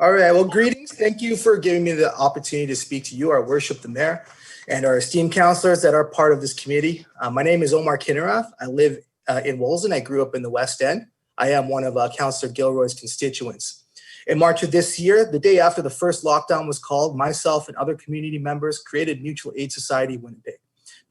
All right, well, greetings. Thank you for giving me the opportunity to speak to you, our worship the mayor, and our esteemed councilors that are part of this committee. My name is Omar. I live in Wolseley. I grew up in the West End. I am one of Councillor Gilroy's constituents. In March of this year, the day after the first lockdown was called, myself and other community members created Mutual Aid Society Winnipeg.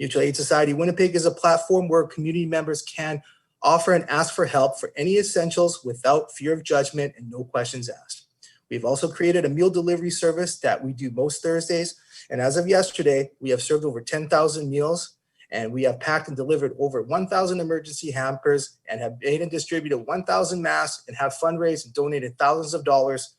Mutual Aid Society Winnipeg is a platform where community members can offer and ask for help for any essentials without fear of judgment and no questions asked. We've also created a meal delivery service that we do most Thursdays. And as of yesterday, we have served over 10,000 meals, and we have packed and delivered over 1,000 emergency hampers and have made and distributed 1,000 masks and have fundraised and donated thousands of dollars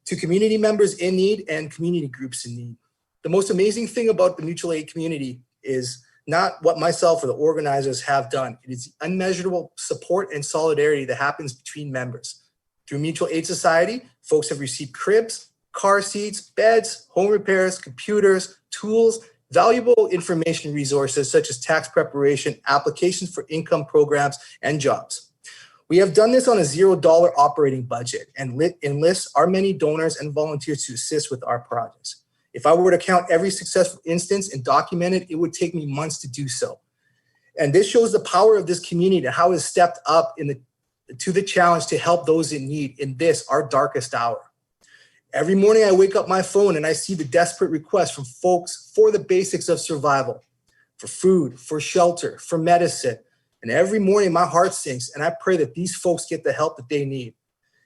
to community members in need and community groups in need. The most amazing thing about the mutual aid community is not what myself or the organizers have done. It is the unmeasurable support and solidarity that happens between members. Through Mutual Aid Society, folks have received cribs, car seats, beds, home repairs, computers, tools, valuable information resources such as tax preparation, applications for income programs, and jobs. We have done this on a $0 operating budget and enlist our many donors and volunteers to assist with our projects. If I were to count every successful instance and document it, it would take me months to do so. And this shows the power of this community and how it has stepped up to the challenge to help those in need in this, our darkest hour. Every morning I wake up my phone and I see the desperate requests from folks for the basics of survival, for food, for shelter, for medicine. And every morning my heart sinks and I pray that these folks get the help that they need.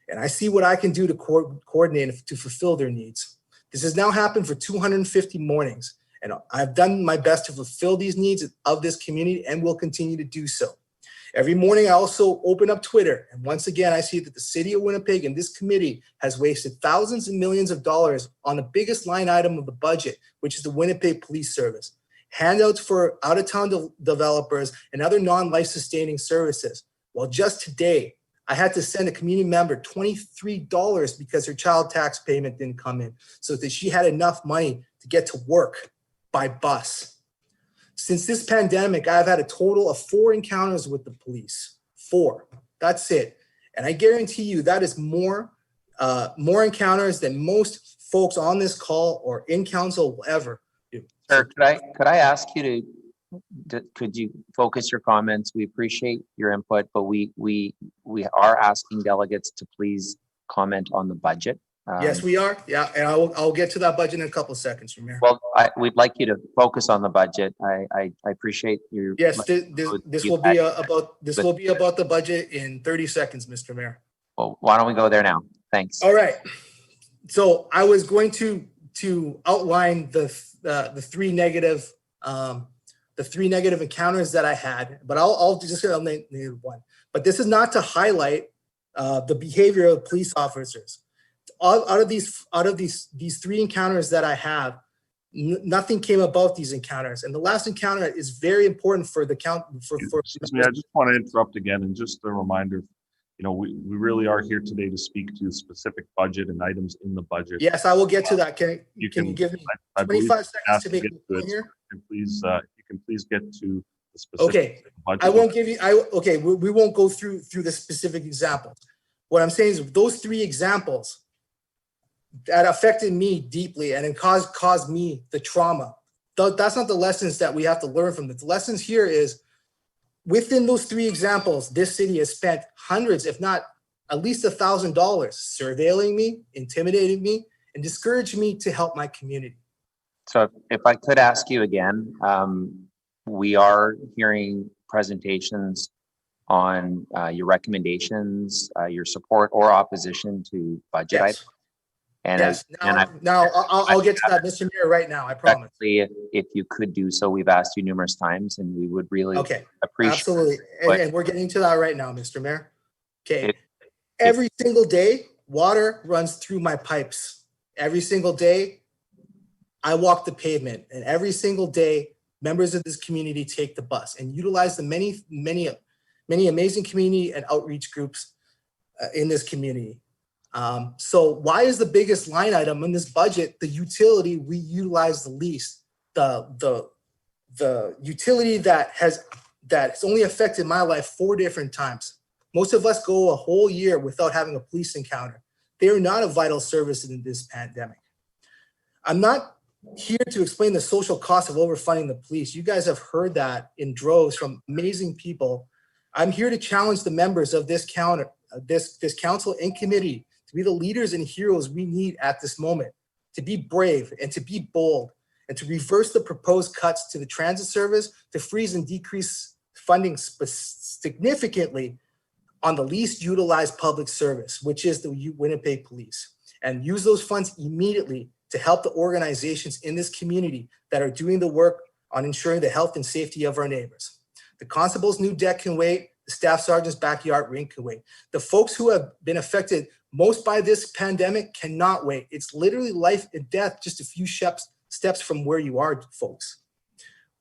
And I see what I can do to coordinate to fulfill their needs. This has now happened for 250 mornings, and I've done my best to fulfill these needs of this community and will continue to do so. Every morning, I also open up Twitter, and once again, I see that the city of Winnipeg and this committee has wasted thousands and millions of dollars on the biggest line item of the budget, which is the Winnipeg Police Service, handouts for out-of-town developers and other non-life-sustaining services. Well, just today, I had to send a community member $23 because her child tax payment didn't come in, so that she had enough money to get to work by bus. Since this pandemic, I've had a total of 4 encounters with the police. 4. That's it. And I guarantee you that is more encounters than most folks on this call or in council will ever do. Sir, could I ask you could you focus your comments? We appreciate your input, but we are asking delegates to please comment on the budget. Yes, we are. Yeah, and I'll get to that budget in a couple of seconds from here. Well, we'd like you to focus on the budget. I appreciate your. Yes, this will be about the budget in 30 seconds, Mr. Mayor. Well, why don't we go there now? Thanks. All right. So I was going to outline the three negative encounters that I had, but I'll just name one. But this is not to highlight the behavior of police officers. Out of these 3 encounters that I have, nothing came about these encounters. And the last encounter is very important for the count. Excuse me, I just want to interrupt again, and just a reminder, we really are here today to speak to specific budget and items in the budget. Yes, I will get to that. Can you give me 25 seconds to make a point here? Please, you can please get to the specific. Okay, budget. I won't give you. We won't go through the specific examples. What I'm saying is those 3 examples that affected me deeply and it caused me the trauma. That's not the lessons that we have to learn from. The lessons here is within those 3 examples, this city has spent hundreds, if not at least $1,000, surveilling me, intimidating me, and discouraging me to help my community. So if I could ask you again, we are hearing presentations on your recommendations, your support or opposition to budget items. And yes. I'll get to that, Mr. Mayor, right now. I promise. If you could do so, we've asked you numerous times, and we would really appreciate. Absolutely, and we're getting to that right now, Mr. Mayor. Okay, every single day, water runs through my pipes. Every single day, I walk the pavement, and every single day, members of this community take the bus and utilize the many amazing community and outreach groups in this community. So why is the biggest line item in this budget the utility we utilize the least? The utility that has only affected my life 4 different times. Most of us go a whole year without having a police encounter. They are not a vital service in this pandemic. I'm not here to explain the social cost of overfunding the police. You guys have heard that in droves from amazing people. I'm here to challenge the members of this council and committee to be the leaders and heroes we need at this moment, to be brave and to be bold, and to reverse the proposed cuts to the transit service, to freeze and decrease funding significantly on the least utilized public service, which is the Winnipeg Police, and use those funds immediately to help the organizations in this community that are doing the work on ensuring the health and safety of our neighbors. The constable's new deck can wait. The staff sergeant's backyard rink can wait. The folks who have been affected most by this pandemic cannot wait. It's literally life and death, just a few steps from where you are, folks.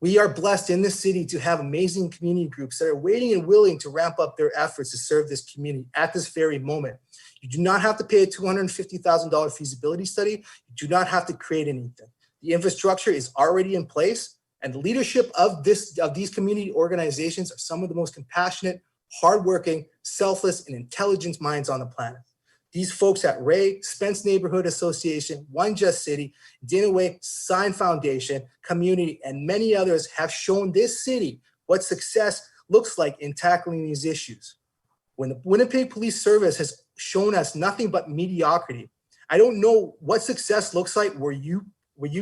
We are blessed in this city to have amazing community groups that are waiting and willing to ramp up their efforts to serve this community at this very moment. You do not have to pay a $250,000 feasibility study. You do not have to create anything. The infrastructure is already in place, and the leadership of these community organizations are some of the most compassionate, hardworking, selfless, and intelligent minds on the planet. These folks at Ray, Spence Neighborhood Association, One Just City, Dinaway, Sign Foundation, Community, and many others have shown this city what success looks like in tackling these issues. When the Winnipeg Police Service has shown us nothing but mediocrity, I don't know what success looks like where you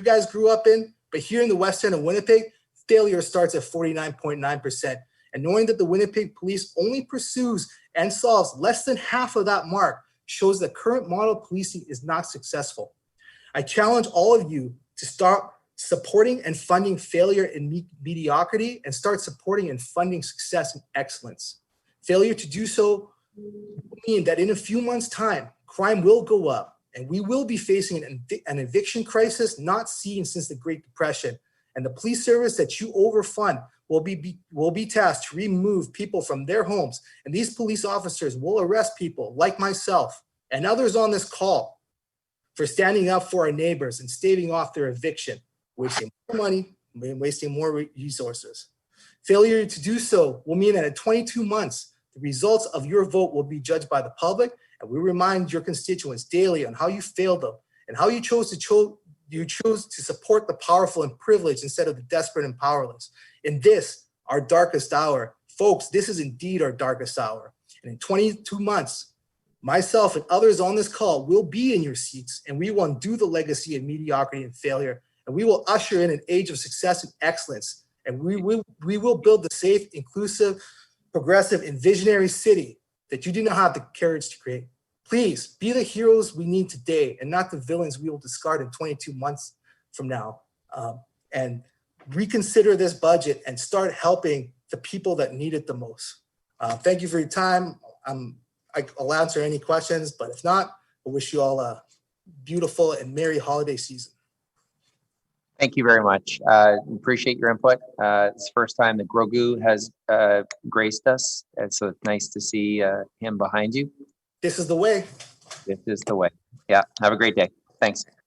guys grew up in, but here in the West End of Winnipeg, failure starts at 49.9%. And knowing that the Winnipeg Police only pursues and solves less than half of that mark shows that current model policing is not successful. I challenge all of you to start supporting and funding failure and mediocrity and start supporting and funding success and excellence. Failure to do so will mean that in a few months' time, crime will go up and we will be facing an eviction crisis not seen since the Great Depression. And the police service that you overfund will be tasked to remove people from their homes. And these police officers will arrest people like myself and others on this call for standing up for our neighbors and staving off their eviction, wasting more money and wasting more resources. Failure to do so will mean that in 22 months, the results of your vote will be judged by the public, and we remind your constituents daily on how you failed them and how you chose to support the powerful and privileged instead of the desperate and powerless. In this, our darkest hour, folks, this is indeed our darkest hour. And in 22 months, myself and others on this call will be in your seats, and we will undo the legacy of mediocrity and failure, and we will usher in an age of success and excellence. And we will build the safe, inclusive, progressive, and visionary city that you do not have the courage to create. Please be the heroes we need today and not the villains we will discard in 22 months from now. And reconsider this budget and start helping the people that need it the most. Thank you for your time. I'll answer any questions, but if not, I wish you all a beautiful and merry holiday season. Thank you very much. Appreciate your input. It's the first time that Grogu has graced us, and so it's nice to see him behind you. This is the way. This is the way. Yeah, have a great day. Thanks.